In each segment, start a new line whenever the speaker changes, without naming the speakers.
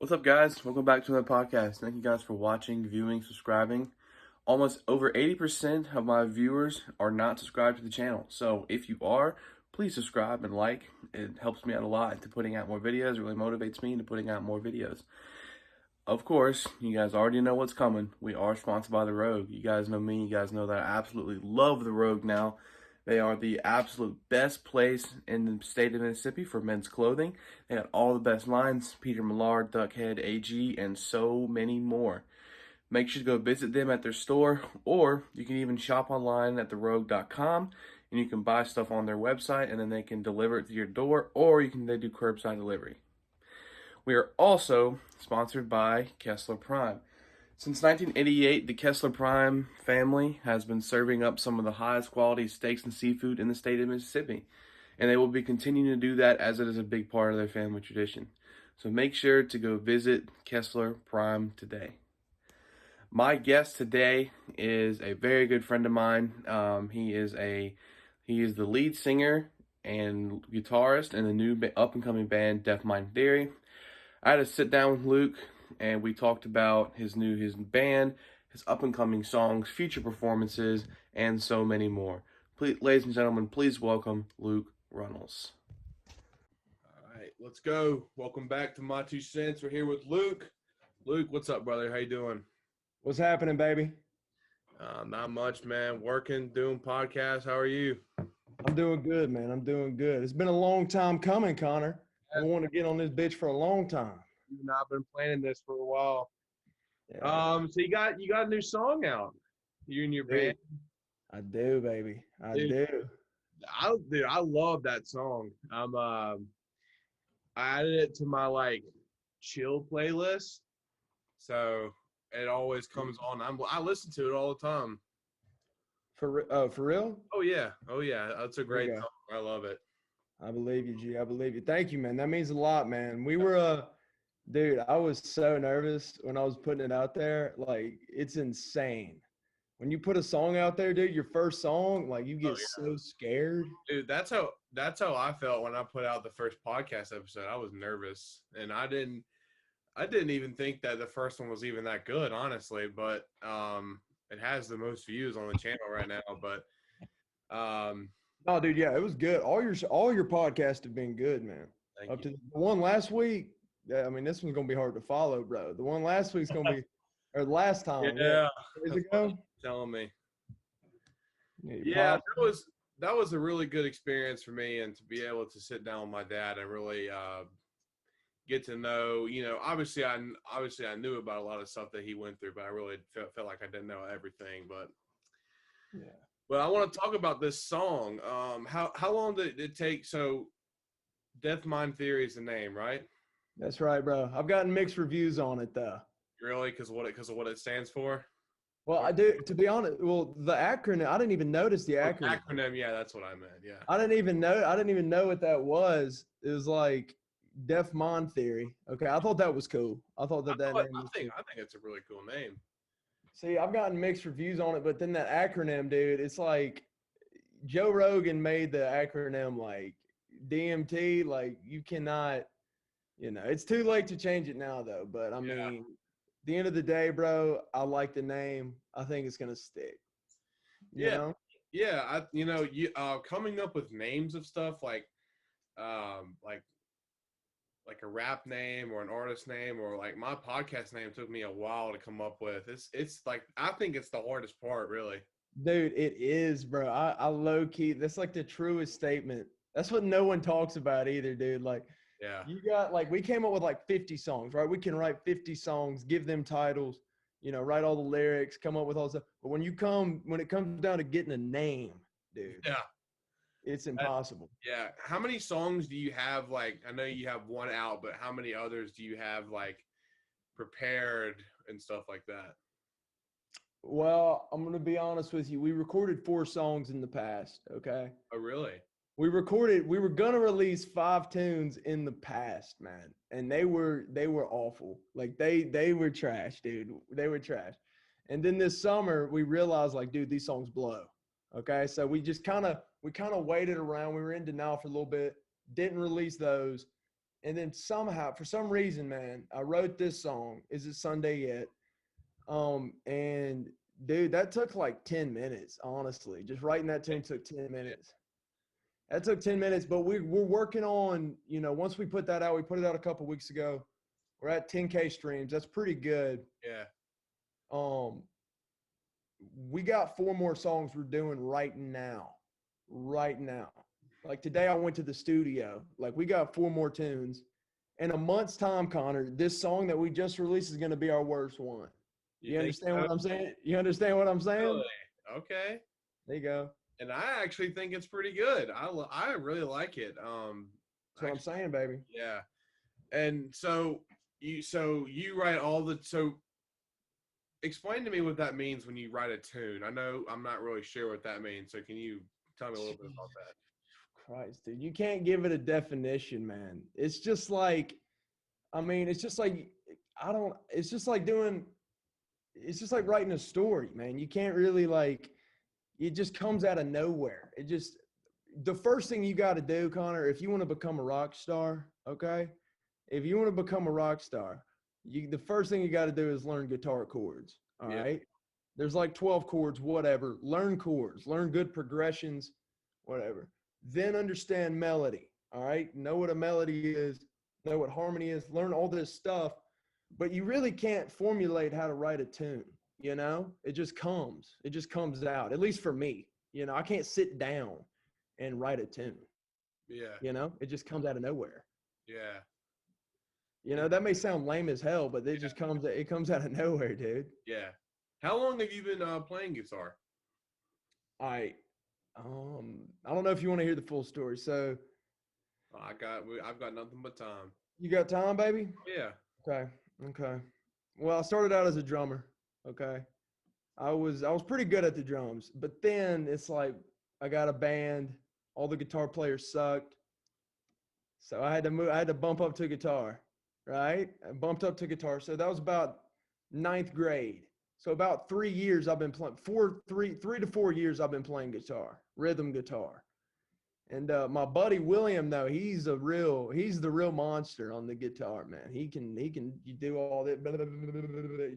What's up, guys? Welcome back to the podcast. Thank you guys for watching, viewing, subscribing. Almost over 80% of my viewers are not subscribed to the channel. So if you are, please subscribe and like. It helps me out a lot into putting out more videos. It really motivates me into putting out more videos. Of course, you guys already know what's coming. We are sponsored by the Rogue. You guys know me. You guys know that I absolutely love the Rogue now. They are the absolute best place in the state of Mississippi for men's clothing. They got all the best lines, Peter Millard, Duckhead, AG, and so many more. Make sure to go visit them at their store, or you can even shop online at therogue.com, and you can buy stuff on their website, and then they can deliver it to your door, or they do curbside delivery. We are also sponsored by Kessler Prime. Since 1988, the Kessler Prime family has been serving up some of the highest quality steaks and seafood in the state of Mississippi, and they will be continuing to do that as it is a big part of their family tradition. So make sure to go visit Kessler Prime today. My guest today is a very good friend of mine. He is the lead singer and guitarist in the new up-and-coming band Deaf Mind Theory. I had to sit down with Luke, and we talked about his band, his up-and-coming songs, future performances, and so many more. Please, ladies and gentlemen, please welcome Luke Runnels.
All right, let's go. Welcome back to My Two Cents. We're here with Luke. Luke, what's up, brother? How you doing?
What's happening, baby?
Not much, man. Working, doing podcasts. How are you?
I'm doing good, man. I'm doing good. It's been a long time coming, Connor. I want to get on this bitch for a long time.
You and I've been planning this for a while.
Yeah.
So you got a new song out. You and your band.
I do, baby. I
Dude.
do.
I love that song. I added it to my chill playlist, so it always comes on. I listen to it all the time.
For real?
Oh yeah, that's a great song. I love it.
I believe you, G. I believe you. Thank you, man. That means a lot, man. We were dude, I was so nervous when I was putting it out there. Like, it's insane. When you put a song out there, dude, your first song, like, you get so scared.
Dude, that's how I felt when I put out the first podcast episode. I was nervous, and I didn't even think that the first one was even that good, honestly. But it has the most views on the channel right now. But
no, dude, yeah, it was good. All your podcasts have been good, man. Up to the one last week. I mean, this one's gonna be hard to follow, bro. The one last week's gonna be, or last time,
yeah,
days ago.
Telling me,
yeah,
that was a really good experience for me, and to be able to sit down with my dad and really get to know. Obviously I knew about a lot of stuff that he went through, but I really felt like I didn't know everything. But
yeah.
But I want to talk about this song. How long did it take? So, Deaf Mind Theory is the name, right?
That's right, bro. I've gotten mixed reviews on it, though.
Really? Because of what it stands for?
Well, I do. To be honest, the acronym. I didn't even notice the acronym.
Acronym, yeah, that's what I meant. Yeah.
I didn't even know what that was. It was like Deaf Mind Theory. Okay, I thought that was cool. I thought that name was
cool. I think it's a really cool name.
See, I've gotten mixed reviews on it, but then that acronym, dude, it's like Joe Rogan made the acronym like DMT. Like, you cannot, it's too late to change it now, though. But I mean, at the end of the day, bro, I like the name. I think it's gonna stick. You know?
Yeah. Coming up with names of stuff like a rap name or an artist name, or like my podcast name took me a while to come up with. It's like, I think it's the hardest part, really.
Dude, it is, bro. I low key, that's like the truest statement. That's what no one talks about either, dude. Like,
yeah,
you got we came up with like 50 songs, right? We can write 50 songs, give them titles, write all the lyrics, come up with all stuff. But when it comes down to getting a name, dude,
yeah,
it's impossible.
Yeah. How many songs do you have? Like, I know you have one out, but how many others do you have prepared and stuff like that?
Well, I'm going to be honest with you. We recorded 4 songs in the past. Okay.
Oh, really?
We were going to release 5 tunes in the past, man. And they were awful. Like, they were trash, dude. They were trash. And then this summer we realized, like, dude, these songs blow. Okay. So we just kind of waited around. We were in denial for a little bit, didn't release those. And then somehow, for some reason, man, I wrote this song. Is it Sunday yet? And dude, that took like 10 minutes, honestly. Just writing that tune took 10 minutes. That took 10 minutes, but we're working on, once we put that out, we put it out a couple weeks ago. We're at 10K streams. That's pretty good.
Yeah.
We got 4 more songs we're doing right now. Right now. Like today I went to the studio. Like we got 4 more tunes. In a month's time, Connor, this song that we just released is going to be our worst one. You understand what I'm saying? You understand what I'm saying?
Really? Okay.
There you go.
And I actually think it's pretty good. I really like it.
That's what I'm saying, baby.
Yeah. And so you write all the explain to me what that means when you write a tune. I know I'm not really sure what that means. So can you tell me a little bit about that?
Christ, dude, you can't give it a definition, man. It's just like, it's just like writing a story, man. You can't really it just comes out of nowhere. The first thing you got to do, Connor, if you want to become a rock star, okay? If you want to become a rock star, the first thing you got to do is learn guitar chords, all right? There's like 12 chords, whatever. Learn chords, learn good progressions, whatever. Then understand melody, all right? Know what a melody is, know what harmony is, learn all this stuff, but you really can't formulate how to write a tune, It just comes out, at least for me. I can't sit down and write a tune.
Yeah.
It just comes out of nowhere.
Yeah.
That may sound lame as hell, but it comes out of nowhere, dude.
Yeah. How long have you been playing guitar?
I don't know if you want to hear the full story. So
I've got nothing but time.
You got time, baby?
Yeah.
Okay. Well, I started out as a drummer. Okay. I was pretty good at the drums, but then it's like I got a band. All the guitar players sucked. So I had to bump up to guitar, right? I bumped up to guitar. So that was about 9th grade. So about 3 years I've been playing, 3 to 4 years I've been playing guitar, rhythm guitar. And my buddy William, though, he's the real monster on the guitar, man. He can do all that,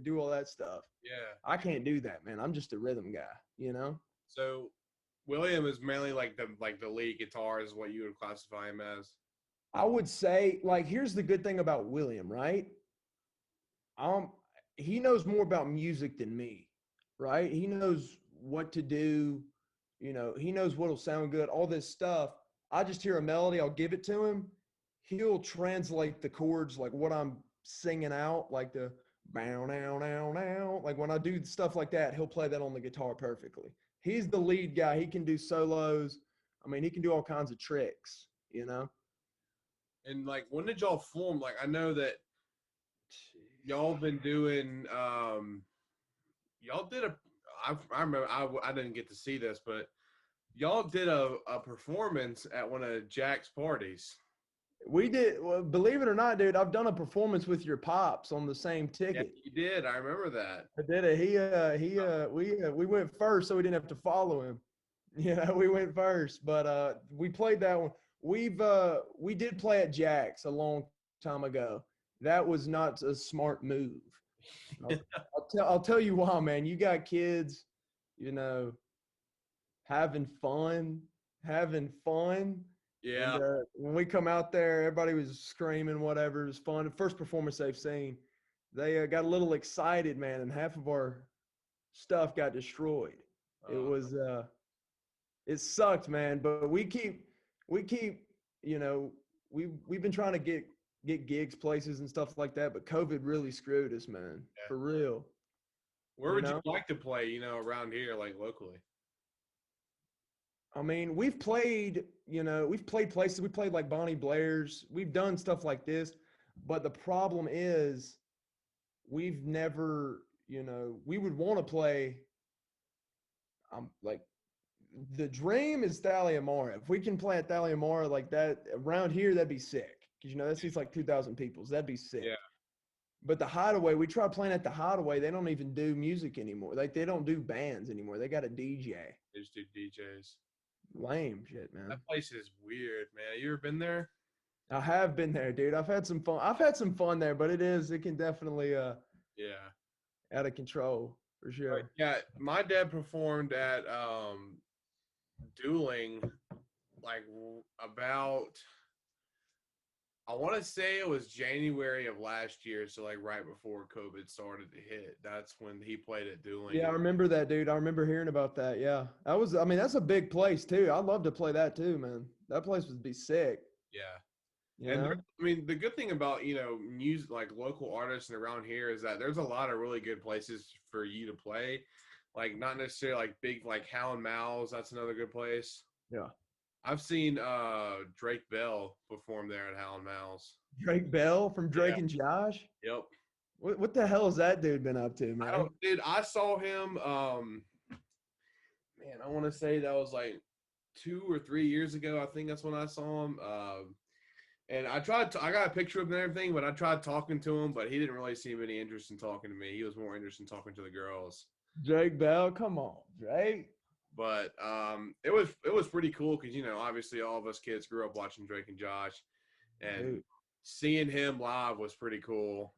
do all that stuff.
Yeah.
I can't do that, man. I'm just a rhythm guy,
So William is mainly like the lead guitar is what you would classify him as.
I would say, here's the good thing about William, right? He knows more about music than me, right? He knows what to do. He knows what'll sound good, all this stuff. I just hear a melody, I'll give it to him. He'll translate the chords, like what I'm singing out, like the bow, now, now, now. Like when I do stuff like that, he'll play that on the guitar perfectly. He's the lead guy. He can do solos. He can do all kinds of tricks,
And when did y'all form? I know that y'all been doing, y'all did I remember, I didn't get to see this, but y'all did a performance at one of Jack's parties.
We did. Well, believe it or not, dude, I've done a performance with your pops on the same ticket.
Yeah, you did. I remember that.
I did it. We went first, so we didn't have to follow him. We went first, but we played that one. We did play at Jack's a long time ago. That was not a smart move. I'll tell you why, man. You got kids, having fun.
Yeah.
And, when we come out there, everybody was screaming, whatever. It was fun. The first performance they've seen, they got a little excited, man, and half of our stuff got destroyed. It was, it sucked, man. But we keep, we've been trying to get gigs, places, and stuff like that. But COVID really screwed us, man. Yeah. For real.
Where would you like to play? Around here, locally.
We've played places. We played like Bonnie Blair's. We've done stuff like this, but the problem is we've never, we would want to play. The dream is Thalia Mara. If we can play at Thalia Mara like that around here, that'd be sick. Because that seats like 2,000 people. So that'd be sick.
Yeah.
But the Hideaway, we tried playing at the Hideaway. They don't even do music anymore. They don't do bands anymore. They got a DJ.
They just do DJs.
Lame shit, man.
That place is weird, man. You ever been there?
I have been there, dude. I've had some fun. I've had some fun there, but it can definitely
Yeah.
out of control for
But
sure.
yeah, my dad performed at dueling like about I want to say it was January of last year, so like right before COVID started to hit. That's when he played at dueling.
Yeah, I remember that, dude. I remember hearing about that. Yeah. I mean, that's a big place too. I'd love to play that too, man. That place would be sick,
Yeah.
you
And there,
know?
I mean, the good thing about, music, like local artists and around here is that there's a lot of really good places for you to play. Like not necessarily like big, like Hal and Mal's. That's another good place.
Yeah.
I've seen Drake Bell perform there at Hal and Mal's.
Drake Bell from
Yeah.
Drake and Josh.
Yep.
What the hell has that dude been up to,
I
man?
don't, dude. I saw him. Man, I want to say that was like 2 or 3 years ago. I think that's when I saw him. And I tried. I got a picture of him and everything, but I tried talking to him, but he didn't really seem any interest in talking to me. He was more interested in talking to the girls.
Drake Bell, come on, Drake.
But it was pretty cool because obviously all of us kids grew up watching Drake and Josh, and
Dude.
seeing him live was pretty cool.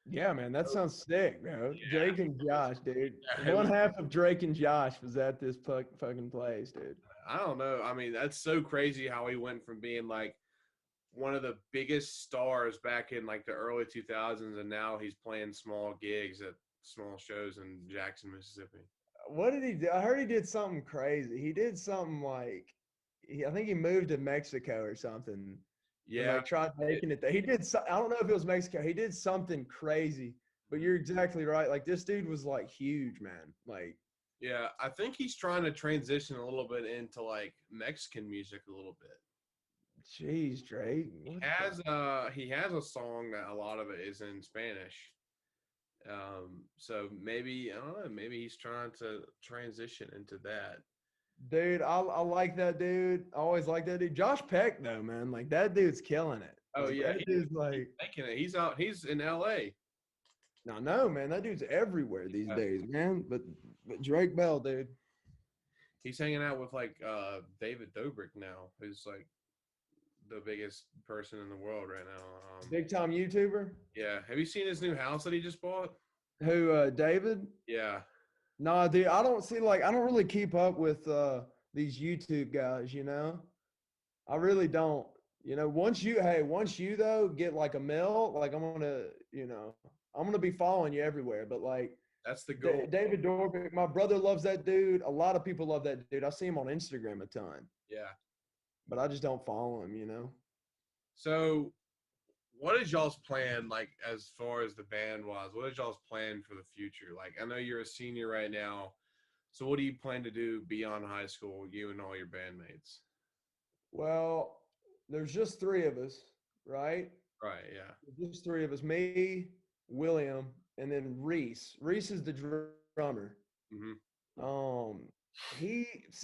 Yeah, man, that sounds sick, bro.
Yeah.
Drake and Josh, dude.
Yeah,
One half of Drake and Josh was at this fucking place, dude.
I don't know. I mean, that's so crazy how he went from being like one of the biggest stars back in like the early 2000s, and now he's playing small gigs at small shows in Jackson, Mississippi.
What did he do? I heard he did something crazy. He did something like, I think he moved to Mexico or something. And
Yeah,
like tried making it there. He did. I don't know if it was Mexico. He did something crazy. But you're exactly right. Like this dude was like huge, man. Like
yeah. I think he's trying to transition a little bit into like Mexican music a little bit.
jeez, Drake.
He has a song that a lot of it is in Spanish. So maybe I don't know. Maybe he's trying to transition into that.
Dude, I like that dude. I always like that dude. Josh Peck, though, man. Like that dude's killing it.
Oh
Like,
yeah,
that dude's
he's
like,
making it. He's out. He's in L.A.
no, man. That dude's everywhere these days, man. But Drake Bell, dude.
He's hanging out with like David Dobrik now, who's like the biggest person in the world right now.
Big time YouTuber.
Yeah. Have you seen his new house that he just bought?
Who, David?
Yeah.
Nah, dude. I don't really keep up with these YouTube guys, you know. I really don't. You know, once you though get like a mill, like I'm gonna be following you everywhere. But like
That's the goal.
David Dobrik, my brother loves that dude. A lot of people love that dude. I see him on Instagram a ton,
Yeah.
but I just don't follow him. You know.
So, what is y'all's plan like as far as the band wise? What is y'all's plan for the future? Like, I know you're a senior right now, so what do you plan to do beyond high school, you and all your bandmates?
Well, there's just three of us, right?
Right. Yeah.
There's just three of us. Me, William, and then Reese. Reese is the drummer.
Mm-hmm.
This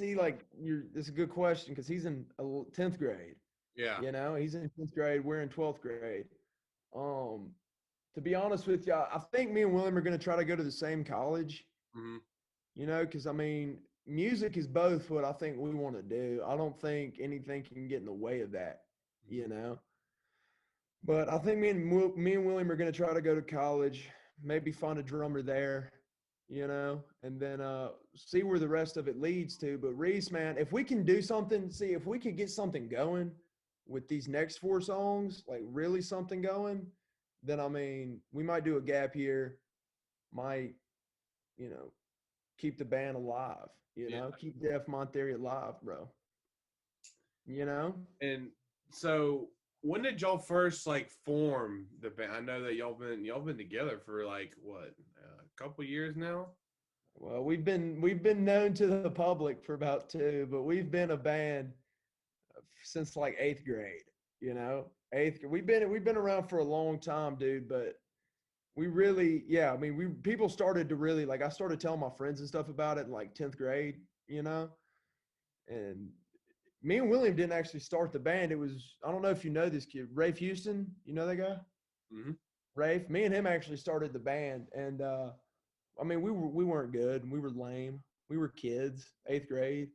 is a good question because he's in 10th grade.
Yeah.
You know, he's in 10th grade. We're in 12th grade. To be honest with you, I think me and William are going to try to go to the same college.
Mm-hmm.
You know, because I mean, music is both what I think we want to do. I don't think anything can get in the way of that. You know, but I think me and William are going to try to go to college, maybe find a drummer there, you know, and then see where the rest of it leads to. But Reese, man, if we can do something, if we could get something going with these next four songs, like really something going, then I mean, we might do a gap year, might, you know, keep the band alive, you know, keep Def Mon Theory alive, bro. You know?
And so, when did y'all first like form the band? I know that y'all been together for like what, a couple years now.
Well, we've been known to the public for about 2, but we've been a band since like 8th grade. You know, 8th grade. We've been around for a long time, dude. But we really, yeah. I mean, people started to really like. I started telling my friends and stuff about it in like 10th grade. You know, and me and William didn't actually start the band. It was, I don't know if you know this kid, Rafe Houston. You know that guy?
Mm-hmm.
Rafe. Me and him actually started the band, and I mean, we weren't good. We were lame. We were kids, 8th grade.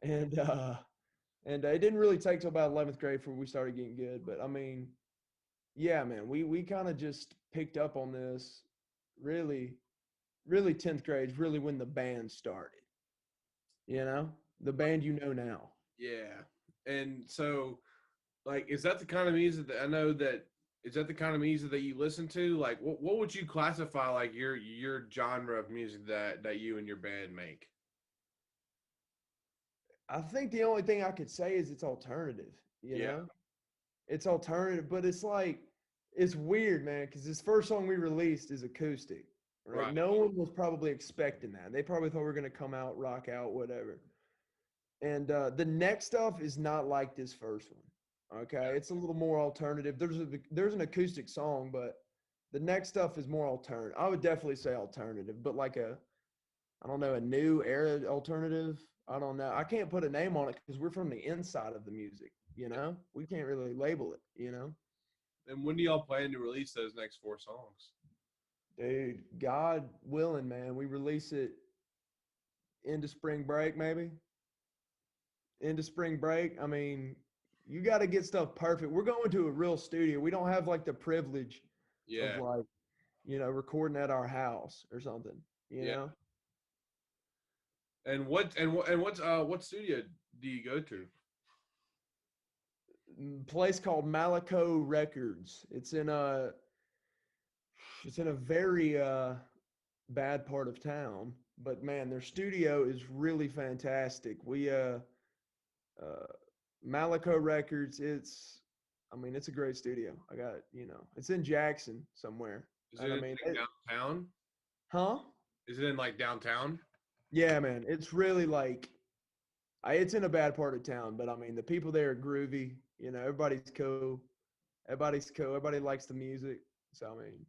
Yeah.
And And it didn't really take till about 11th grade before we started getting good. But I mean, yeah, man, we kind of just picked up on this really, really 10th grade is really when the band started. The band you know now.
Yeah. And so, like, is that the kind of music that I know that is that the kind of music that you listen to? Like, what would you classify like your genre of music that you and your band make?
I think the only thing I could say is it's alternative, you
Yeah.
know? It's alternative, but it's like it's weird, man, because this first song we released is acoustic. Right?
Right.
No one was probably expecting that. They probably thought we were gonna come out, rock out, whatever. And the next stuff is not like this first one. Okay, it's a little more alternative. There's an acoustic song, but the next stuff is more alternative. I would definitely say alternative, but like I don't know, a new era alternative. I don't know. I can't put a name on it because we're from the inside of the music. We can't really label it.
And when do y'all plan to release those next 4 songs?
Dude, God willing, man, we release it into spring break, maybe. Into spring break. I mean, you got to get stuff perfect. We're going to a real studio. We don't have like the privilege of
Yeah.
like, recording at our house or something, you
Yeah.
know?
And what studio do you go to?
Place called Malico Records. It's in a very bad part of town, but man, their studio is really fantastic. We uh Malico Records, it's a great studio. It's in Jackson somewhere.
Is
And
it
I
in
mean,
like downtown?
huh?
Is it in like downtown?
Yeah, man. It's really like it's in a bad part of town, but I mean, the people there are groovy. Everybody's cool. Everybody's cool. Everybody likes the music. So I mean,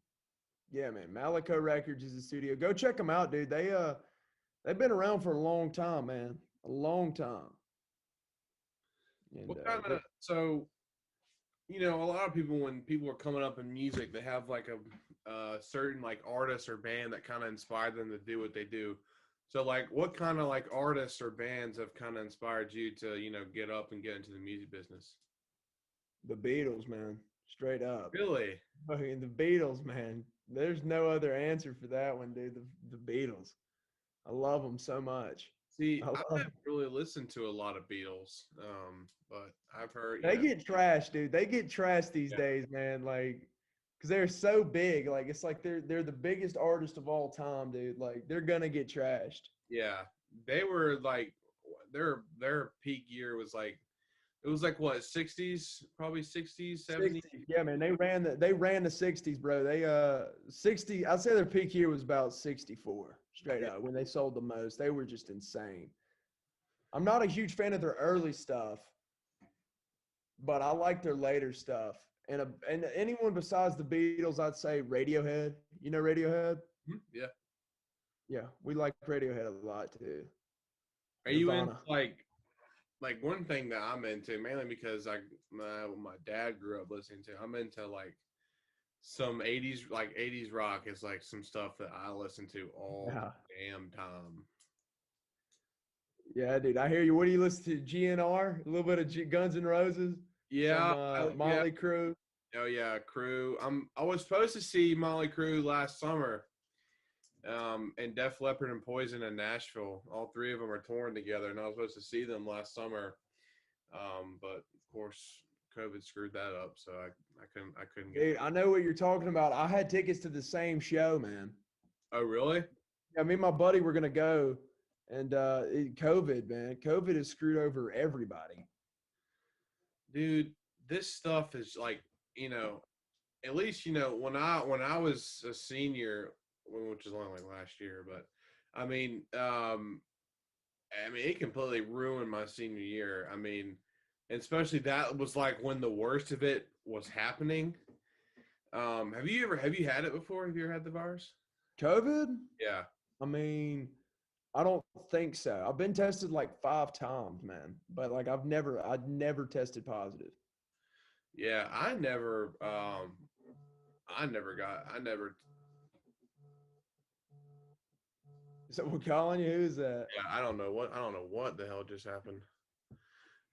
yeah, man. Malico Records is a studio. Go check them out, dude. They've been around for a long time, man. A long time. And
What kind of so a lot of people when people are coming up in music, they have like a certain like artist or band that kind of inspired them to do what they do. So like, what kind of like artists or bands have kind of inspired you to get up and get into the music business?
the Beatles, man. Straight up.
Really?
Fucking the Beatles, man. There's no other answer for that one, dude. The Beatles. I love them so much.
See,
I
I
love
haven't really listened to a lot of Beatles, but I've heard,
They get trashed, dude. They get trashed these
yeah,
days, man. Like, because they're so big. Like, it's like they're the biggest artist of all time, dude. Like, they're gonna get trashed.
yeah, they were like their peak year was like it was like what 60s, probably 60s, 70s.
60s, yeah, man. They ran the 60s, bro. They 60. I'd say their peak year was about 64, straight
Yeah,
up, when they sold the most. They were just insane. I'm not a huge fan of their early stuff, but I like their later stuff. And anyone besides the Beatles, I'd say Radiohead. You know Radiohead?
yeah.
Yeah, we like Radiohead a lot too.
Are you in
Nirvana.
like one thing that I'm into mainly because my dad grew up listening to. I'm into like some 80s rock is like some stuff that I listen to all
Yeah,
the damn time.
yeah, dude. I hear you. What do you listen to? GNR, a little bit of Guns N' Roses, some
Yeah, yeah.
Motley Crue.
Oh yeah, Crew. I was supposed to see Molly Crew last summer, and Def Leppard and Poison in Nashville. All three of them are touring together, and I was supposed to see them last summer, but of course COVID screwed that up, so I couldn't get.
Dude, I know what you're talking about. I had tickets to the same show, man.
Oh really?
Yeah, me and my buddy were gonna go, and COVID, man. COVID has screwed over everybody.
Dude, this stuff is like at least when I was a senior, which is only like last year, but I mean, it completely ruined my senior year. I mean, and especially that was like when the worst of it was happening. Have you had it before? Have you ever had the virus?
COVID?
Yeah.
I mean, I don't think so. I've been tested like 5 times, man, but like I'd never tested positive.
Yeah. I never,
So we're calling you. Who's that?
yeah, I don't know what the hell just happened.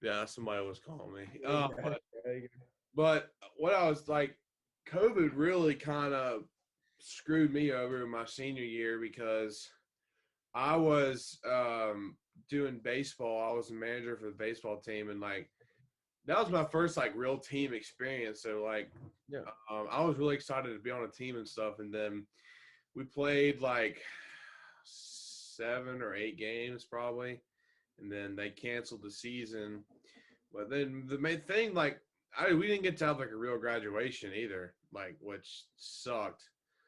Yeah, somebody was calling me.
There you go.
But what I was like, COVID really kind of screwed me over in my senior year because I was doing baseball. I was a manager for the baseball team, and like that was my first like real team experience. So like,
Yeah.
I was really excited to be on a team and stuff. And then we played like 7 or 8 games probably, and then they canceled the season. But then the main thing, like, we didn't get to have like a real graduation either, like, which sucked.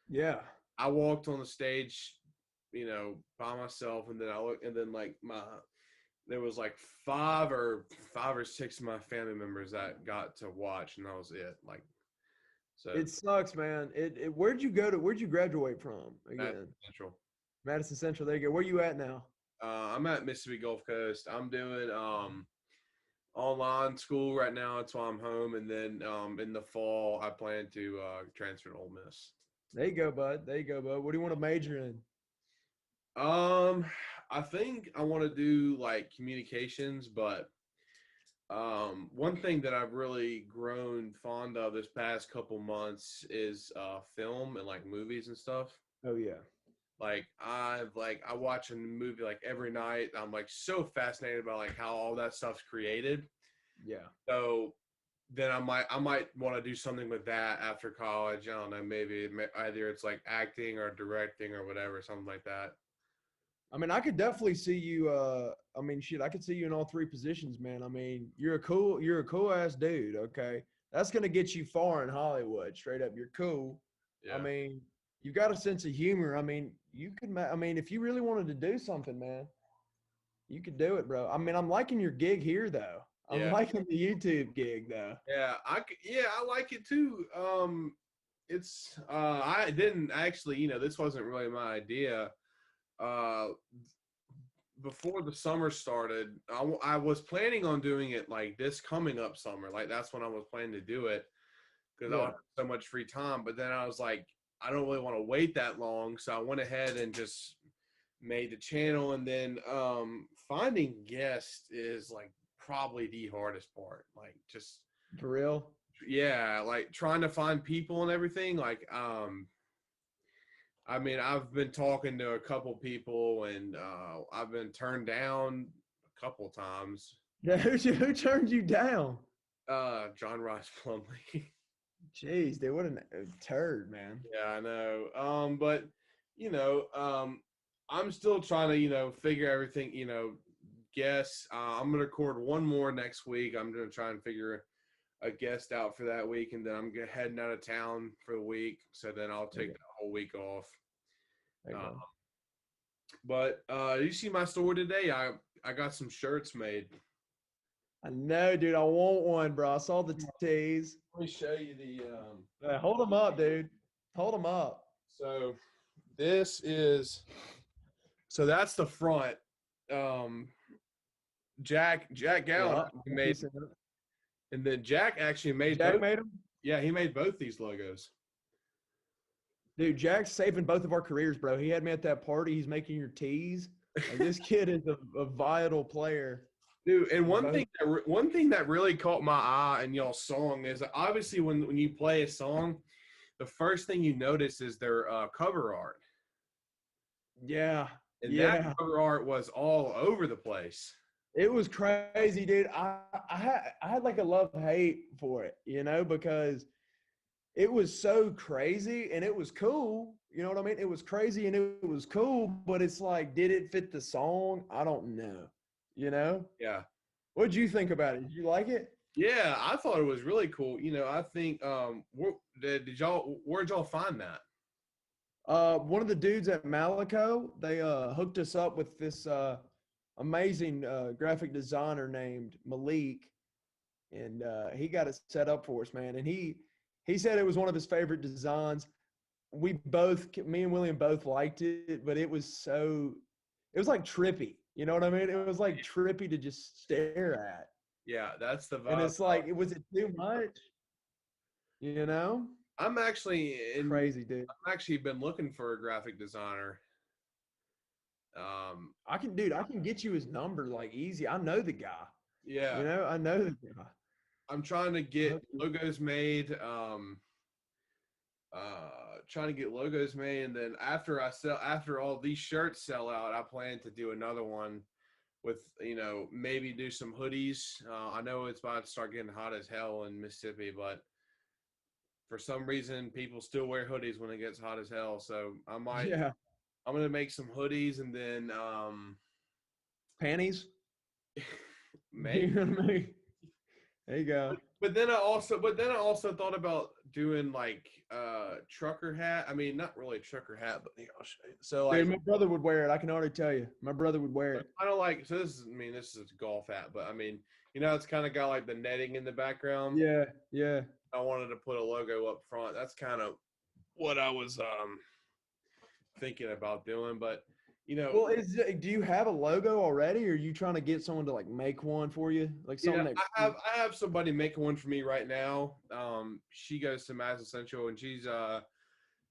Yeah.
I walked on the stage, by myself, and then like there was like five or six of my family members that got to watch, and that was it. Like, so
It sucks, man. Where'd you graduate from
that's
again?
central.
Madison Central. There you go. Where you at now?
I'm at Mississippi Gulf Coast. I'm doing online school right now. That's why I'm home, and then in the fall I plan to transfer to Ole Miss.
There you go, bud. There you go, bud. What do you want to major in?
I think I want to do like communications, but one thing that I've really grown fond of this past couple months is film and like movies and stuff.
Oh yeah.
Like I watch a movie like every night. I'm like so fascinated by like how all that stuff's created.
Yeah.
So then I might want to do something with that after college. I don't know, maybe either it's like acting or directing or whatever, something like that.
I mean, I could definitely see you. I mean, shit, I could see you in all three positions, man. I mean, you're a cool ass dude. Okay, that's gonna get you far in Hollywood. Straight up, you're cool.
Yeah.
I mean, you've got a sense of humor. I mean, you could. I mean, if you really wanted to do something, man, you could do it, bro. I mean, I'm liking your gig here, though. I'm
Yeah.
liking the YouTube gig, though.
Yeah, I like it too. It's I didn't actually, this wasn't really my idea. Uh, Before the summer started, I was planning on doing it like this coming up summer. Like that's when I was planning to do it because I
Yeah.
have so much free time. But then I was like, I don't really want to wait that long, so I went ahead and just made the channel. And then finding guests is like probably the hardest part. Like just
For real.
yeah, like trying to find people and everything. Like I mean, I've been talking to a couple people, and I've been turned down a couple times.
Yeah. Who turned you down?
John Ross Plumley.
Jeez, dude, what a turd, man.
Yeah, I know. But I'm still trying to figure everything. Guess I'm gonna record one more next week. I'm gonna try and figure a guest out for that week, and then I'm heading out of town for the week. So then I'll take the whole week off.
There you go.
But you see my store today? I got some shirts made.
I know, dude. I want one, bro. I saw the tees.
Let me show you the.
Hold them up, dude. Hold them up.
So this is. So that's the front. Jack Gallen made, and then Jack actually made.
Jack made them.
Yeah, he made both these logos.
Dude, Jack's saving both of our careers, bro. He had me at that party. He's making your tees. Like, this kid is a vital player.
Dude, and one thing that really caught my eye in y'all's song is that obviously when you play a song, the first thing you notice is their cover art.
Yeah.
And that cover art was all over the place.
It was crazy, dude. I had like a love-hate for it, because it was so crazy and it was cool. You know what I mean? It was crazy and it was cool, but it's like, did it fit the song? I don't know.
Yeah.
What'd you think about it? Did you like it?
Yeah, I thought it was really cool. I think where'd y'all find that?
One of the dudes at Malico, they hooked us up with this amazing graphic designer named Malik, and he got it set up for us, man. And he said it was one of his favorite designs. Me and William both liked it, but it was like trippy. You know what I mean? It was like trippy to just stare at.
Yeah, that's the vibe.
And it's like, was it too much?
I'm actually
crazy, dude.
I've actually been looking for a graphic designer.
I can get you his number like easy. I know the guy.
Yeah.
You know, I know the guy.
I'm trying to get logos made. Trying to get logos made, and then after all these shirts sell out, I plan to do another one with, maybe do some hoodies. I know it's about to start getting hot as hell in Mississippi, but for some reason people still wear hoodies when it gets hot as hell. So I'm gonna make some hoodies, and then
Panties.
maybe.
You know what I mean? There you go.
But then I also thought about doing like trucker hat. I mean, not really a trucker hat, but I'll show you. So like,
Dude, my brother would wear it. I can already tell you. My brother would wear it.
kind of like, so this is a golf hat, but I mean, it's kind of got like the netting in the background.
Yeah, yeah.
I wanted to put a logo up front. That's kind of what I was thinking about doing, but
Well, do you have a logo already, or are you trying to get someone to like make one for you, like something that?
I have somebody making one for me right now. She goes to Mass Essential, and she's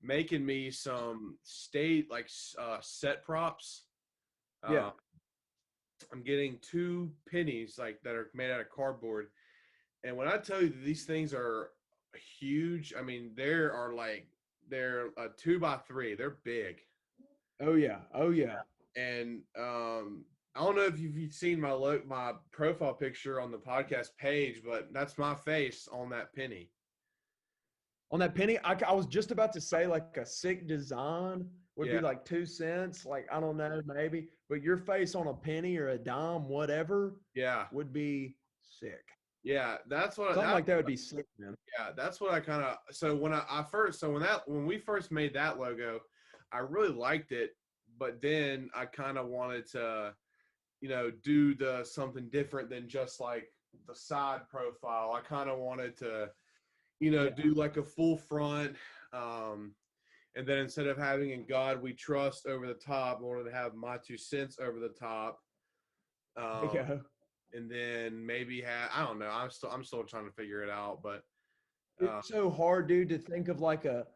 making me some set props.
Yeah.
I'm getting 2 pennies like that are made out of cardboard, and when I tell you that these things are huge, I mean they're a 2x3. They're big.
Oh yeah. Oh yeah.
And I don't know if you've seen my profile picture on the podcast page, but that's my face on that penny.
On that penny, I was just about to say like a sick design would be like 2 cents, like I don't know, maybe, but your face on a penny or a dime, whatever, would be sick.
Yeah, that's what
something like that would be sick, man.
Yeah, that's what I kind of. So when we first made that logo, I really liked it, but then I kind of wanted to, do something different than just like the side profile. I kind of wanted to, do like a full front. And then instead of having "In God We Trust" over the top, I wanted to have "My 2 cents" over the top. And then maybe I don't know. I'm still trying to figure it out, but
it's so hard, dude, to think of like a,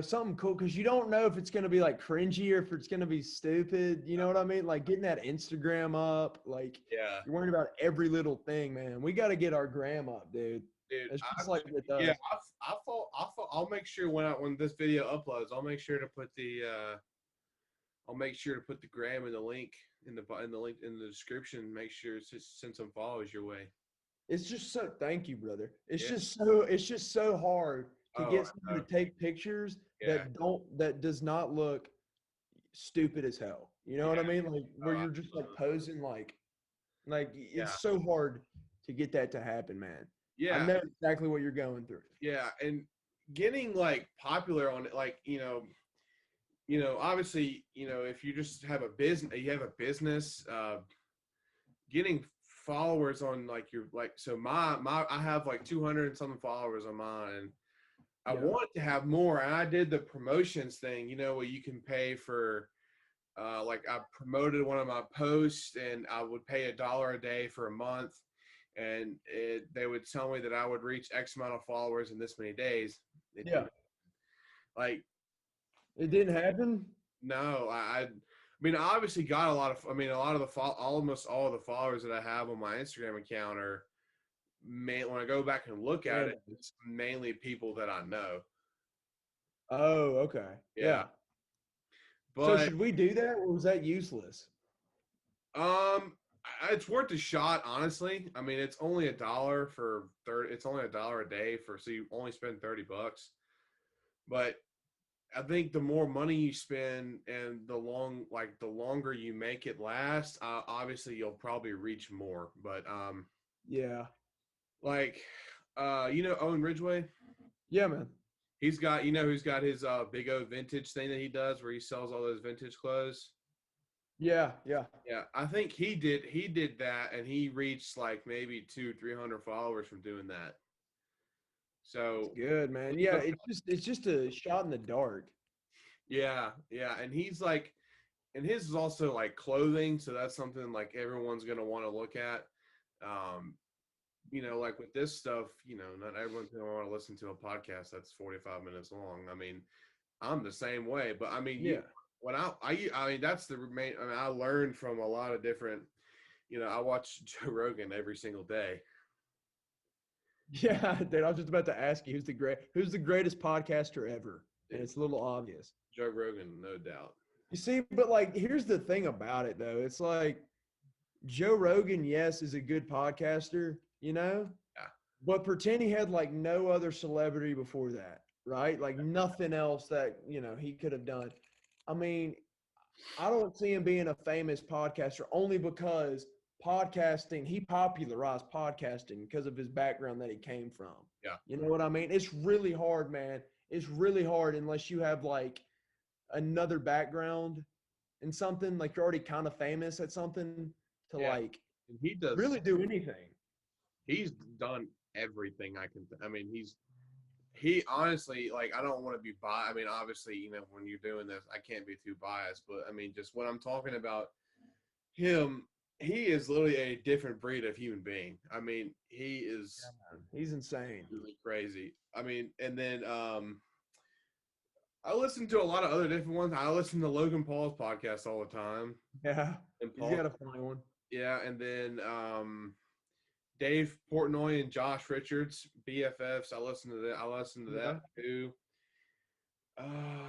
something cool, because you don't know if it's going to be like cringy or if it's going to be stupid. You know what I mean? Like getting that Instagram up, like you're worrying about every little thing, man. We got to get our gram up, dude. It's just like with us.
Yeah, I'll make sure when this video uploads, I'll make sure to put the gram in the link in the link in the description. Make sure to send some follows your way.
It's just so, thank you, brother. It's just so hard to get someone to take pictures that does not look stupid as hell. You know what I mean? Like where you're just like posing like it's so hard to get that to happen, man.
Yeah.
I know exactly what you're going through.
Yeah, and getting like popular on it, like, obviously, if you just have a business, getting followers on like your, like, so I have like 200 and something followers on mine, and I want to have more. And I did the promotions thing, where you can pay for, like I promoted one of my posts and I would pay $1 a day for a month. And they would tell me that I would reach X amount of followers in this many days. It
didn't happen.
No, I mean, I obviously got almost all of the followers that I have on my Instagram account are, when I go back and look at it, it's mainly people that I know.
Oh, okay. Yeah. But, so should we do that, or was that useless?
It's worth a shot, honestly. I mean, it's only $1 for 30. It's only $1 a day so you only spend $30. But I think the more money you spend and the longer you make it last, obviously you'll probably reach more. But like, Owen Ridgway.
Yeah, man.
He's got who's got his Big O Vintage thing that he does where he sells all those vintage clothes.
Yeah.
I think he did that, and he reached like maybe 200-300 followers from doing that. So
that's good, man. Yeah, it's just a shot in the dark.
Yeah, and he's like, and his is also like clothing, so that's something like everyone's gonna want to look at. Like with this stuff, not everyone's gonna want to listen to a podcast that's 45 minutes long. I mean, I'm the same way, but I mean, that's the main. I mean, I learned from a lot of different I watch Joe Rogan every single day.
Yeah, dude, I was just about to ask you who's the greatest podcaster ever, and it's a little obvious.
Joe Rogan, no doubt.
You see, but like, here's the thing about it though. It's like Joe Rogan, yes, is a good podcaster,
Yeah.
but pretend he had like no other celebrity before that, right? Like nothing else that he could have done. I mean, I don't see him being a famous podcaster only because podcasting, he popularized podcasting because of his background that he came from.
Yeah.
You know what I mean? It's really hard, man. It's really hard unless you have like another background in something, like you're already kind of famous at something to like
And he does
really do anything.
He's done everything I can. I mean, he honestly, like, I don't want to be biased. I mean, obviously, when you're doing this, I can't be too biased, but I mean, just when I'm talking about him, he is literally a different breed of human being. I mean, he is
He's insane.
really crazy. I mean, and then I listen to a lot of other different ones. I listen to Logan Paul's podcast all the time.
Yeah.
And
He's got a funny one.
Yeah, and then Dave Portnoy and Josh Richards, BFFs. I listen to that. That too.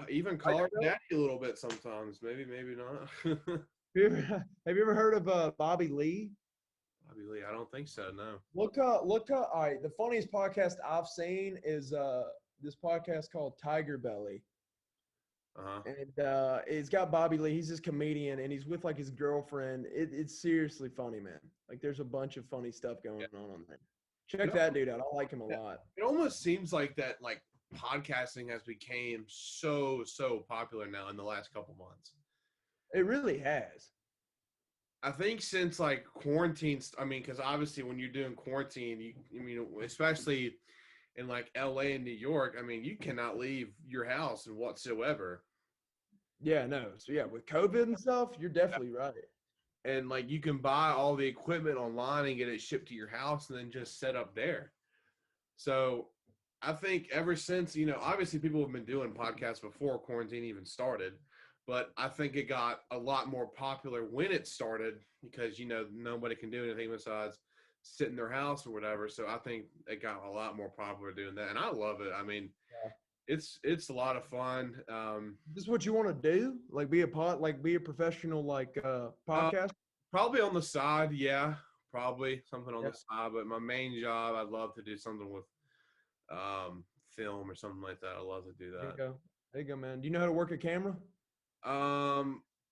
Even Call Her Daddy a little bit sometimes. Maybe not.
Have you ever heard of Bobby Lee?
Bobby Lee, I don't think so. No.
Look up. All right, the funniest podcast I've seen is this podcast called Tiger Belly. And it's got Bobby Lee. He's this comedian, and he's with like his girlfriend. It's seriously funny, man. Like there's a bunch of funny stuff going on there. Check that dude out. I like him a lot.
It almost seems like that, like podcasting has become so popular now in the last couple months.
It really has.
I think since like quarantine, I mean, because obviously when you're doing quarantine, especially in like LA and New York, I mean, you cannot leave your house whatsoever.
Yeah, no. So yeah, with COVID and stuff, you're definitely right.
And like you can buy all the equipment online and get it shipped to your house and then just set up there. So I think ever since, obviously people have been doing podcasts before quarantine even started, but I think it got a lot more popular when it started because, nobody can do anything besides sit in their house or whatever. So I think it got a lot more popular doing that. And I love it. I mean, it's a lot of fun.
This is what you want to do? Like be a professional podcast?
Probably on the side, yeah. Probably something on the side. But my main job, I'd love to do something with film or something like that. I'd love to do that.
There you go, man. Do you know how to work a camera?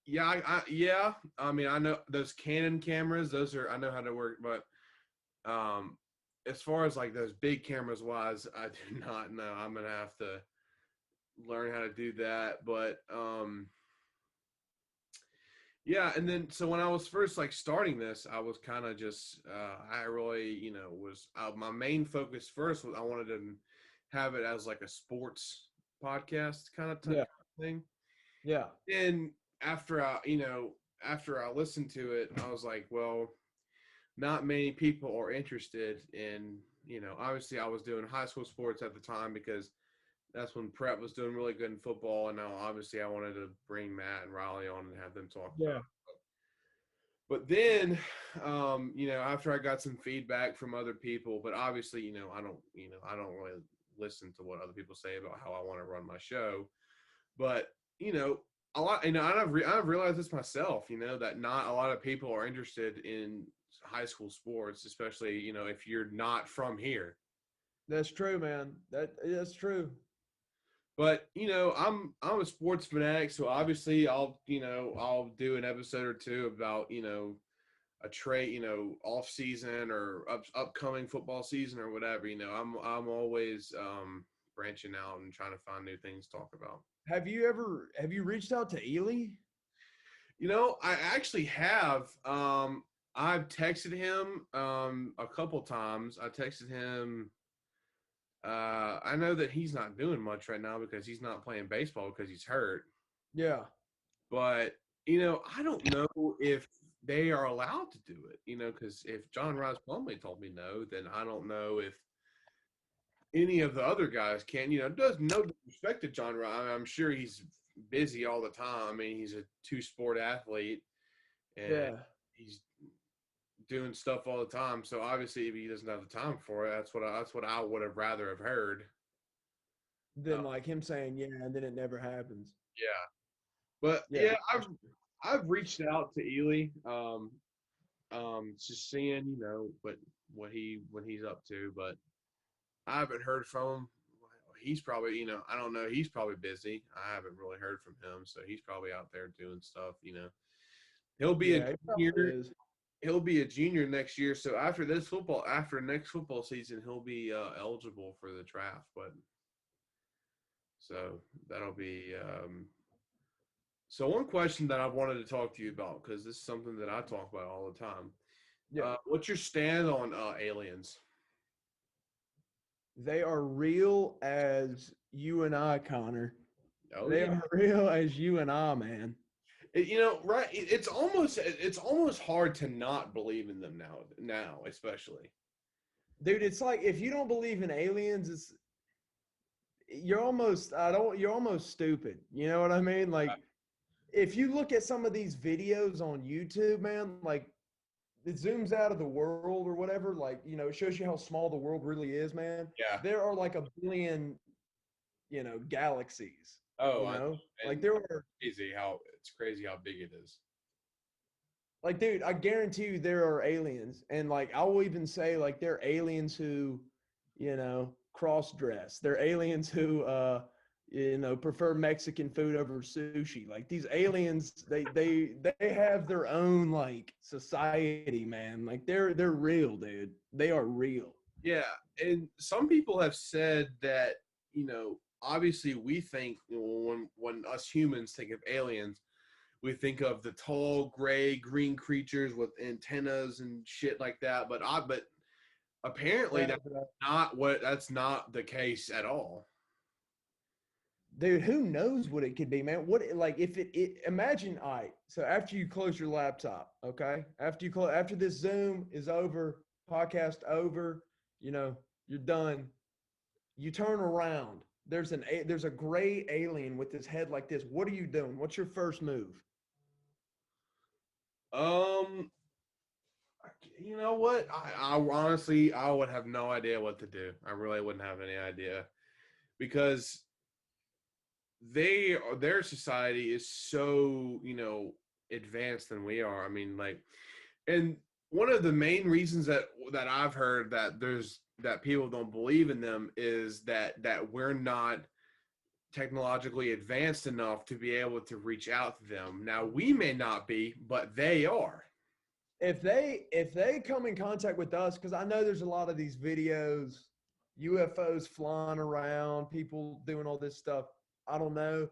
Yeah. I mean, I know those Canon cameras. I know how to work, but as far as like those big cameras wise, I do not know. I'm gonna have to learn how to do that. But yeah, and then so when I was first like starting this, I was kind of just I really was my main focus first was I wanted to have it as like a sports podcast kind of thing.
Yeah.
And after I listened to it, I was like, well, not many people are interested in, obviously I was doing high school sports at the time because that's when prep was doing really good in football. And now obviously I wanted to bring Matt and Riley on and have them talk about it. But then, after I got some feedback from other people, but obviously, I don't really listen to what other people say about how I want to run my show. But, a lot, I've realized this myself, that not a lot of people are interested in high school sports, especially, if you're not from here.
That's true, man. That's true.
But, I'm a sports fanatic, so obviously I'll do an episode or two about, a trade, off season or upcoming football season or whatever, I'm always branching out and trying to find new things to talk about.
Have you reached out to Ely?
I actually have. I've texted him a couple times. I texted him. I know that he's not doing much right now because he's not playing baseball because he's hurt.
Yeah.
But, I don't know if they are allowed to do it, because if John Rice Plumlee told me no, then I don't know if any of the other guys can. Does no disrespect to John Rice. I'm sure he's busy all the time. I mean, he's a two-sport athlete. And he's doing stuff all the time. So obviously, if he doesn't have the time for it, that's what I would have rather have heard.
Than like him saying, yeah, and then it never happens.
Yeah, but
Yeah.
yeah, I've reached out to Ely, just seeing what he's up to, but I haven't heard from him. He's probably, I don't know. He's probably busy. I haven't really heard from him, so he's probably out there doing stuff. He'll be
Yeah,
a
it probably
junior.
is.
He'll be a junior next year. So after next football season, he'll be eligible for the draft. But so that'll be. So one question that I wanted to talk to you about, because this is something that I talk about all the time.
Yeah.
What's your stand on aliens?
They are real as you and I, Connor.
Oh
They
yeah.
are real as you and I, man.
Right? It's almost hard to not believe in them now, especially.
Dude, it's like if you don't believe in aliens, you're almost stupid. You know what I mean? Like if you look at some of these videos on YouTube, man, like it zooms out of the world or whatever, like, it shows you how small the world really is, man.
Yeah.
There are like a billion, galaxies.
Oh,
Like there are
it's crazy how big it is.
like, dude, I guarantee you there are aliens. And like I will even say like there are aliens who, cross dress. They're aliens who prefer Mexican food over sushi. Like these aliens, they have their own like society, man. Like they're real, dude. They are real.
Yeah, and some people have said that obviously we think when us humans think of aliens, we think of the tall, gray, green creatures with antennas and shit like that. But apparently that's not the case at all.
Dude, who knows what it could be, man? What like if imagine, all right, so after you close your laptop, okay? After this Zoom is over, podcast over, you're done. You turn around. There's a gray alien with his head like this. What are you doing? What's your first move?
You know what? I honestly I would have no idea what to do. I really wouldn't have any idea because their society is so advanced than we are. I mean, like, and one of the main reasons that I've heard that people don't believe in them is that we're not technologically advanced enough to be able to reach out to them. Now we may not be, but they are.
If they come in contact with us, because I know there's a lot of these videos, UFOs flying around, people doing all this stuff. I don't know.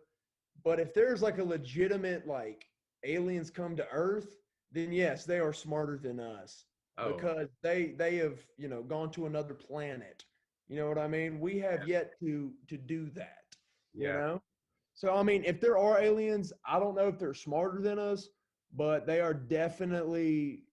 But if there's like a legitimate like aliens come to Earth, then yes, they are smarter than us.
Oh.
Because they have, gone to another planet. You know what I mean? We have yet to do that.
Yeah.
So I mean, if there are aliens, I don't know if they're smarter than us, but they are definitely,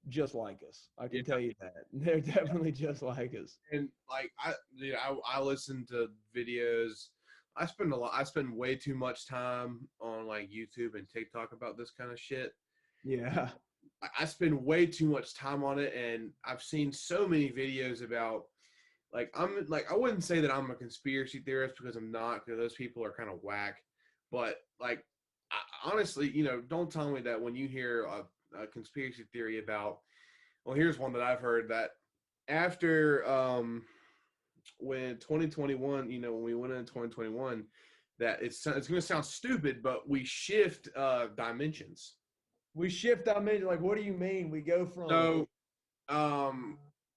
just like us. I can tell you that. They're definitely just like us.
And like I listen to videos. I spend way too much time on like YouTube and TikTok about this kind of shit.
Yeah.
I spend way too much time on it, and I've seen so many videos about I wouldn't say that I'm a conspiracy theorist because I'm not, because those people are kind of whack. But like, honestly, don't tell me that when you hear a conspiracy theory about, well, here's one that I've heard that after when 2021, when we went into 2021, that it's going to sound stupid, but we shift dimensions.
We shift dimensions. Like, what do you mean? We go from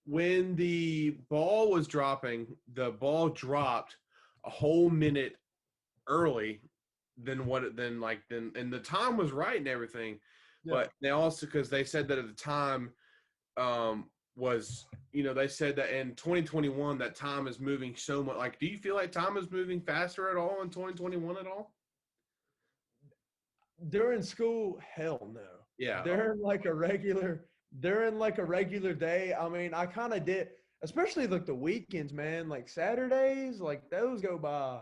when the ball was dropping, the ball dropped a whole minute early than and the time was right and everything. Yeah. But they also, because they said that at the time was, they said that in 2021 that time is moving so much. Like, do you feel like time is moving faster at all in 2021 at all?
During school, hell no.
Yeah.
During like a regular day, I mean, I kind of did, especially like the weekends, man. Like Saturdays, like those go by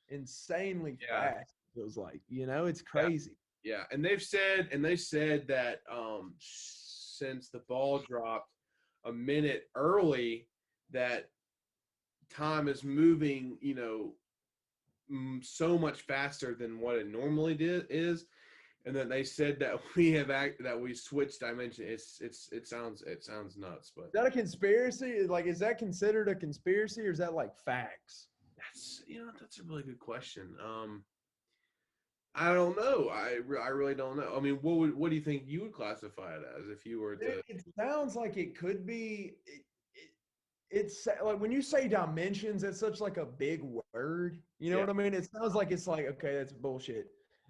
insanely fast. It was like, it's crazy.
Yeah, and they said that since the ball dropped a minute early, that time is moving, so much faster than what it normally is, and then they said that that we switched dimension. It sounds nuts, but
Is that a conspiracy? Like, is that considered a conspiracy, or is that like facts?
that's a really good question. I don't know. I really don't know. I mean, what do you think you would classify it as if you were to?
It sounds like it could be. It's like when you say dimensions, it's such like a big word. You know
Yeah.
what I mean? It sounds like it's like, okay, that's bullshit.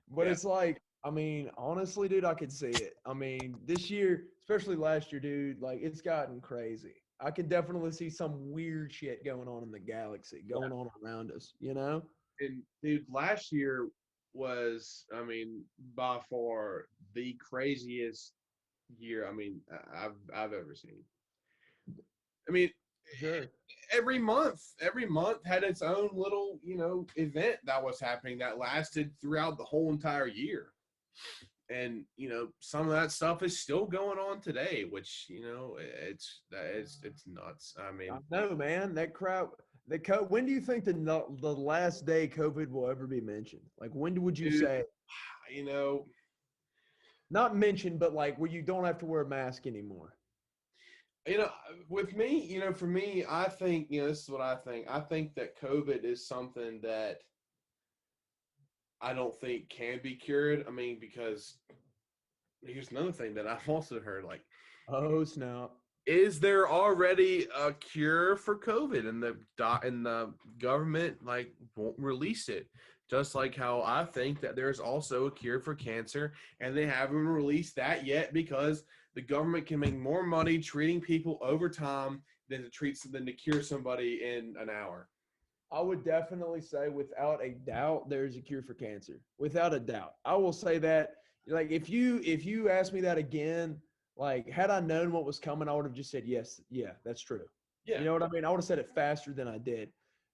But
Yeah.
it's like, I mean, honestly, dude, I could see it. I mean, this year, especially last year, dude, like it's gotten crazy. I can definitely see some weird shit going on in the galaxy, going on around us, you know?
And dude, last year was, I mean, by far the craziest year. I mean, I've ever seen. I mean,
Sure.
every month had its own little, event that was happening that lasted throughout the whole entire year. And some of that stuff is still going on today, which it's nuts. I mean,
I know, man. That crowd. When do you think the last day COVID will ever be mentioned? Like, when would you
dude,
say
you know,
not mentioned, but like where you don't have to wear a mask anymore?
you know, with me, for me, I think, this is what I think. I think that COVID is something that I don't think can be cured. I mean, because here's another thing that I've also heard, like,
Oh snap!
is there already a cure for COVID, and the government like won't release it? Just like how I think that there's also a cure for cancer, and they haven't released that yet because the government can make more money treating people over time than to cure somebody in an hour.
I would definitely say, without a doubt, there's a cure for cancer. Without a doubt, I will say that. Like, if you ask me that again, like, had I known what was coming, I would have just said yes. Yeah, that's true.
Yeah,
You know what I mean? I would have said it faster than I did.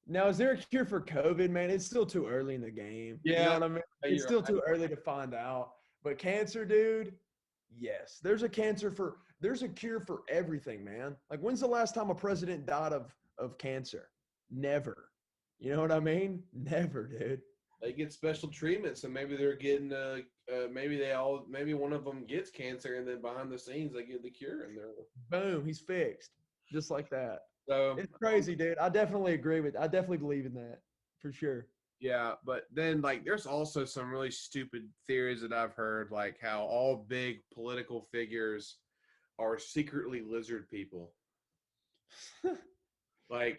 Now, is there a cure for COVID, man? It's still too early in the game. You know
yeah,
what I mean? It's
you're
still too early to find out. But cancer, dude, yes. There's a cure for everything, man. Like, when's the last time a president died of cancer? Never. You know what I mean? Never, dude.
they get special treatment, so maybe they're getting maybe one of them gets cancer, and then behind the scenes they get the cure, and they're
Boom, he's fixed. Just like that.
so
It's crazy, dude. I definitely agree with I definitely believe in that. For sure.
yeah. But then like there's also some really stupid theories that I've heard, like how all big political figures are secretly lizard people. Like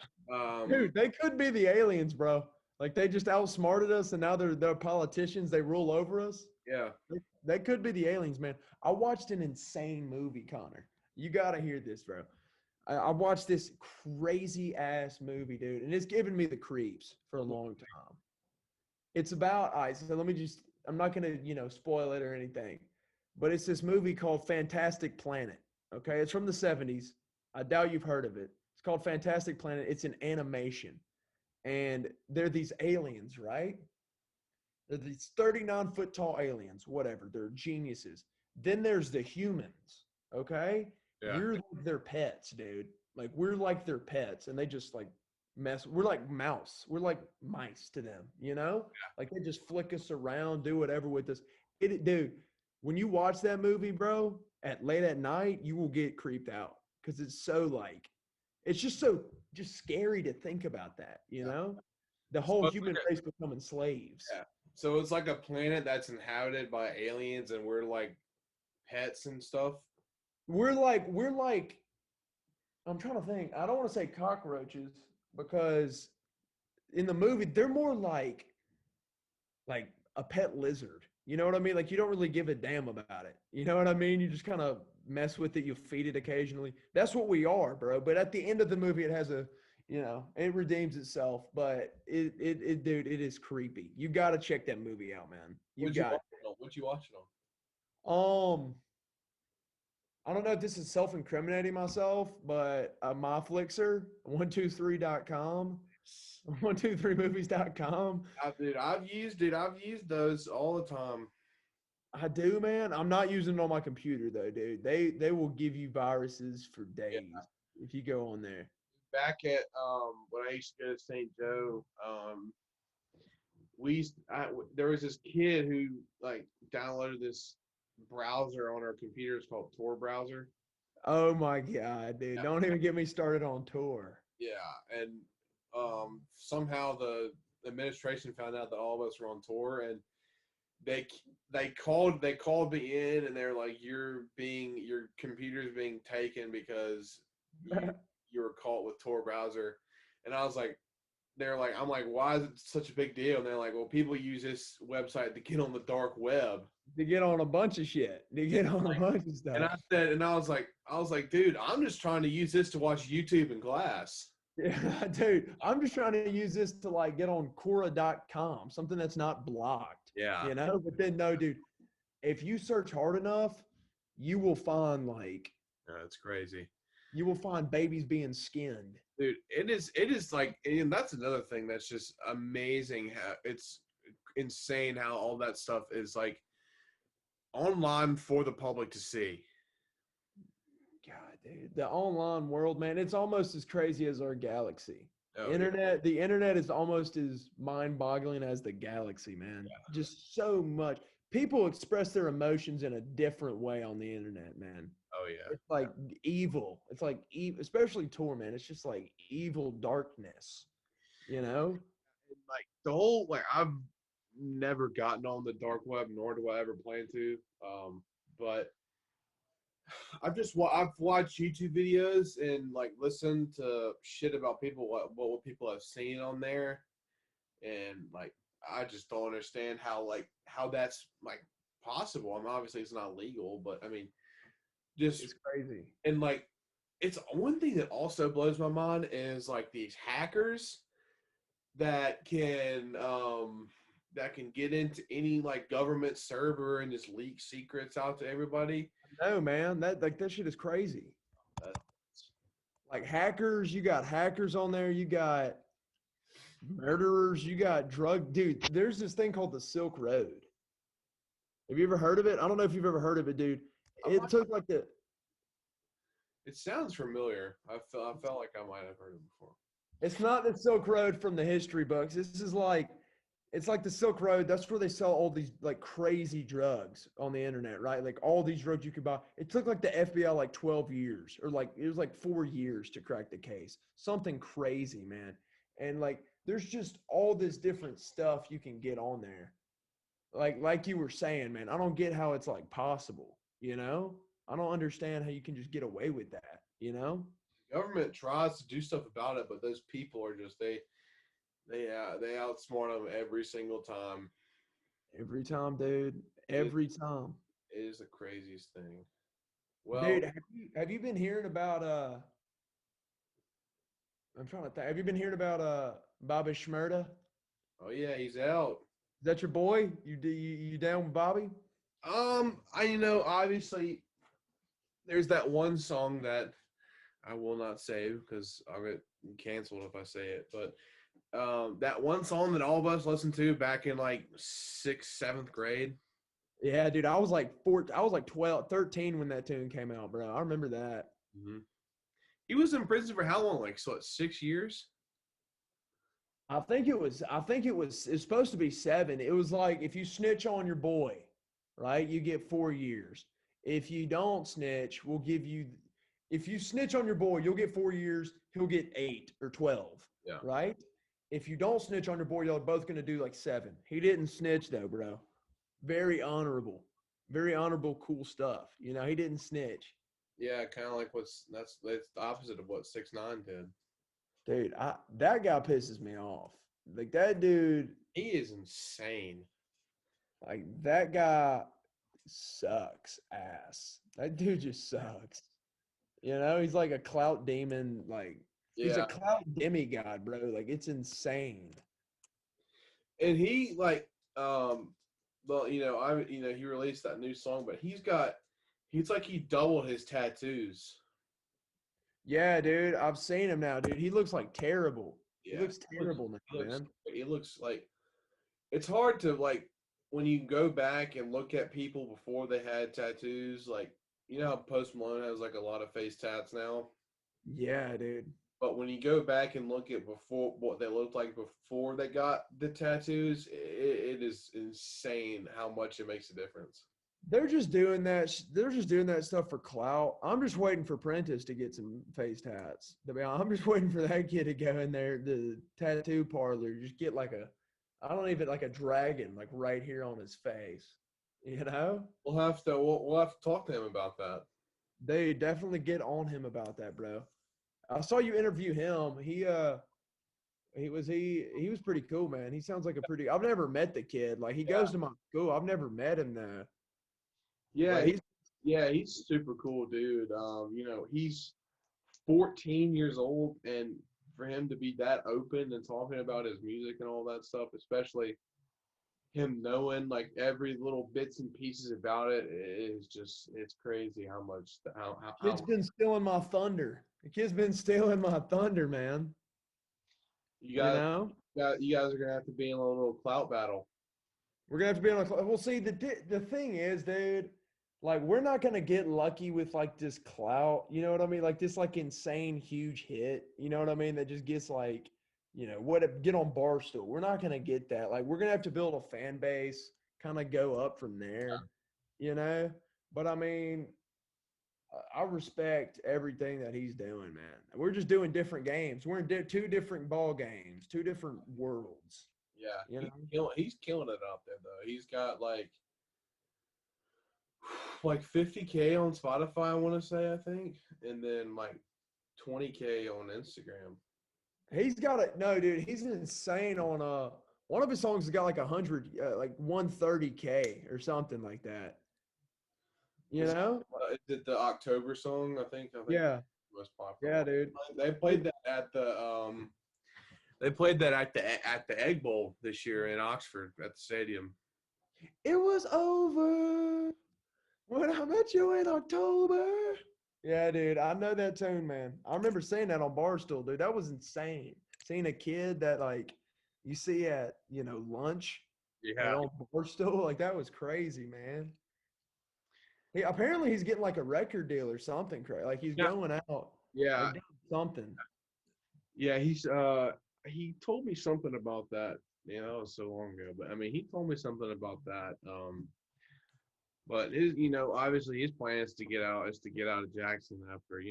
Dude, they could be the aliens, bro. Like they just outsmarted us and now they're politicians, they rule over us.
yeah.
They could be the aliens, man. I watched an insane movie, Connor. You gotta hear this, bro. I watched this crazy ass movie, dude, and it's given me the creeps for a long time. It's about so let me just I'm not gonna, spoil it or anything. But it's this movie called Fantastic Planet. Okay. It's from the 70s. I doubt you've heard of it. It's called Fantastic Planet. It's an animation. And they're these aliens, right? They're these 39-foot tall aliens, whatever. They're geniuses. Then there's the humans. Okay.
Yeah.
We're like their pets, dude. Like we're like their pets, and they just like mess. We're like mouse. We're like mice to them, you know? Like they just flick us around, do whatever with us. Dude, when you watch that movie, bro, at late at night, you will get creeped out because it's so like it's just scary to think about that, you know? The whole
So it's
human
like
race becoming slaves.
yeah. So it's like a planet that's inhabited by aliens, and we're like pets and stuff.
We're like I'm trying to think. I don't want to say cockroaches because in the movie they're more like a pet lizard. You know what I mean? Like you don't really give a damn about it. You know what I mean? You just kind of mess with it. You feed it occasionally. That's what we are, bro. But at the end of the movie, it has it redeems itself. But dude, it is creepy. You got to check that movie out, man. You got it.
What you watch it on?
I don't know if this is self-incriminating myself, but my Flixer, 123.com, 123movies.com.
I've used those all the time.
I do, man. I'm not using it on my computer though, dude. They will give you viruses for
Yeah.
days if you go on there.
Back at when I used to go to St. Joe, there was this kid who like downloaded this browser on our computers called Tor browser.
Oh my god, dude!
Yeah.
Don't even get me started on Tor.
Yeah, and somehow the administration found out that all of us were on tour, and they they called me in, and they're like, your computer's being taken because you were caught with Tor browser, and I was like, I'm like, why is it such a big deal? And they're like, well, people use this website to get on the dark web.
To get on a bunch of shit. To get on a bunch of stuff.
And I was like, dude, I'm just trying to use this to watch YouTube in class.
Yeah, dude. I'm just trying to use this to like get on Quora.com, something that's not blocked.
Yeah.
You know? But then no, dude, if you search hard enough, you will find like
That's crazy.
you will find babies being skinned.
Dude, it is like, and that's another thing that's just amazing. How it's insane how all that stuff is like online for the public to see.
God, dude, the online world, man, it's almost as crazy as our galaxy.
Oh, yeah.
The internet is almost as mind-boggling as the galaxy, man.
Yeah.
Just so much. People express their emotions in a different way on the internet, man.
Oh yeah.
It's like evil. It's like especially Tor, man. It's just like evil darkness, you know?
Like the whole I've never gotten on the dark web, nor do I ever plan to. But I've watched YouTube videos and like listened to shit about people what people have seen on there, and like I just don't understand how that's like possible. I mean, obviously it's not legal, but I mean, just
It's crazy.
and like it's one thing that also blows my mind is like these hackers that can get into any like government server and just leak secrets out to everybody.
No, man. That shit is crazy. Like hackers, you got hackers on there, you got murderers, you got dude, there's this thing called the Silk Road. Have you ever heard of it? I don't know if you've ever heard of it, dude. It took like the
It sounds familiar. I felt like I might have heard it before.
It's not the Silk Road from the history books. This is like it's like the Silk Road. That's where they sell all these like crazy drugs on the internet, right? Like all these drugs you could buy. It took like the FBI like 12 years or like it was like 4 years to crack the case. Something crazy, man. And like there's just all this different stuff you can get on there. Like you were saying, man, I don't get how it's like possible, you know? I don't understand how you can just get away with that, you know?
Government tries to do stuff about it, but those people are just they outsmart them every single time.
Every time, dude. Every time.
It is the craziest thing. Well,
dude, have you been hearing about I'm trying to think. Have you been hearing about Bobby Shmurda?
oh yeah, he's out.
Is that your boy? You down with Bobby?
Obviously there's that one song that I will not say because I'll get canceled if I say it, but that one song that all of us listened to back in like 6th, 7th grade.
Yeah, dude. I was like 12, 13 when that tune came out, bro. I remember that.
Mm-hmm. He was in prison for how long? Like 6 years?
I think it was it's supposed to be 7. It was like if you snitch on your boy, right, you get 4 years. If you don't snitch, if you snitch on your boy, you'll get 4 years, he'll get 8 or 12.
Yeah.
Right? If you don't snitch on your boy, y'all are both gonna do like 7. He didn't snitch though, bro. Very honorable, cool stuff. You know, he didn't snitch.
Yeah, kind of like that's the opposite of what 6ix9ine did.
Dude, that guy pisses me off. Like that dude,
he is insane.
Like that guy sucks ass. That dude just sucks. You know, he's like a clout demon. Like he's a clout demigod, bro. Like it's insane.
And he like, well, he released that new song, but he's like he doubled his tattoos.
Yeah, dude. I've seen him now, dude. He looks like terrible. Yeah, he looks terrible now, man.
He looks like it's hard to like when you go back and look at people before they had tattoos, like you know how Post Malone has like a lot of face tats now.
Yeah, dude.
But when you go back and look at before what they looked like before they got the tattoos, it is insane how much it makes a difference.
They're just doing that. They're just doing that stuff for clout. I'm just waiting for Prentice to get some face tats. To be honest, I'm just waiting for that kid to go in there, the tattoo parlor, just get like a, I don't even like a dragon, like right here on his face. You know,
We'll have to talk to him about that.
they definitely get on him about that, bro. I saw you interview him. He was pretty cool, man. He sounds like a pretty. I've never met the kid. Like he goes to my school. I've never met him though.
Yeah,
But he's
he's super cool, dude. You know, he's 14 years old, and for him to be that open and talking about his music and all that stuff, especially him knowing like every little bits and pieces about it, is just it's crazy how much
kid's been stealing my thunder. The kid's been stealing my thunder, man.
you
You
guys
know,
you guys are gonna have to be in a little clout battle.
we're gonna have to be on a. Well, see, the thing is, dude, like we're not gonna get lucky with like this clout. You know what I mean? Like this like insane huge hit. You know what I mean? That just gets like, get on Barstool. We're not gonna get that. Like we're gonna have to build a fan base, kind of go up from there. You know, but I mean, I respect everything that he's doing, man. We're just doing different games. We're in two different ball games, two different worlds.
Yeah,
You know,
he's killing it out there though. He's got like 50K on Spotify, I want to say, I think, and then like 20K on Instagram.
he's got it. No, dude, he's insane on one of his songs has got like 100, like 130K or something like that. You know?
Is it the October song? I think
Yeah,
most popular.
yeah, dude.
They played that at the They played that at the Egg Bowl this year in Oxford at the stadium.
It was over when I met you in October. Yeah, dude, I know that tune, man. I remember seeing that on Barstool, dude. That was insane. Seeing a kid that like you see at lunch, like
Yeah,
on Barstool, like that was crazy, man. Apparently he's getting like a record deal or something crazy. Like he's going out,
yeah,
like doing something.
yeah. He told me something about that. You know, it was so long ago, but I mean, he told me something about that. But his, obviously his plan is to get out of Jackson after,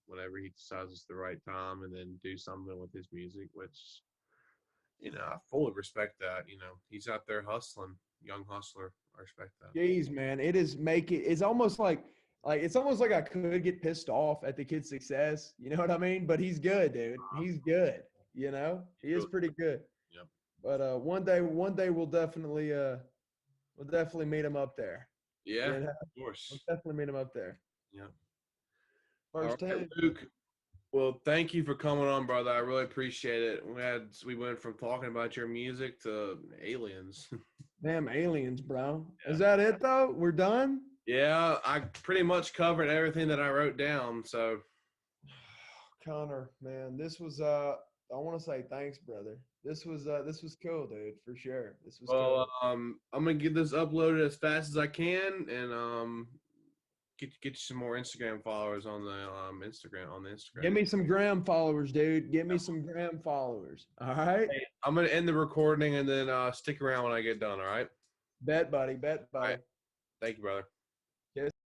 whenever he decides it's the right time, and then do something with his music, which, I fully respect that. He's out there hustling, young hustler. I respect that.
Jeez, man, it's almost like I could get pissed off at the kid's success. You know what I mean? But he's good, dude. He's good. He is pretty good.
Yep.
But one day we'll definitely meet him up there.
Yeah,
You know?
of course.
We'll definitely meet him up there.
Yeah.
First
All right,
time.
Luke. Well, thank you for coming on, brother. I really appreciate it. We went from talking about your music to aliens.
Damn aliens, bro.
Yeah.
Is that it though? We're done?
Yeah, I pretty much covered everything that I wrote down. So,
Connor, man, this was I want to say thanks, brother. This was cool, dude, for sure. This was cool.
I'm gonna get this uploaded as fast as I can, and get you some more Instagram followers on the Instagram.
Give me some gram followers, dude. Give me some gram followers. All right.
Hey, I'm gonna end the recording and then stick around when I get done. All right.
Bet, buddy. Bet, buddy.
All right. Thank you, brother.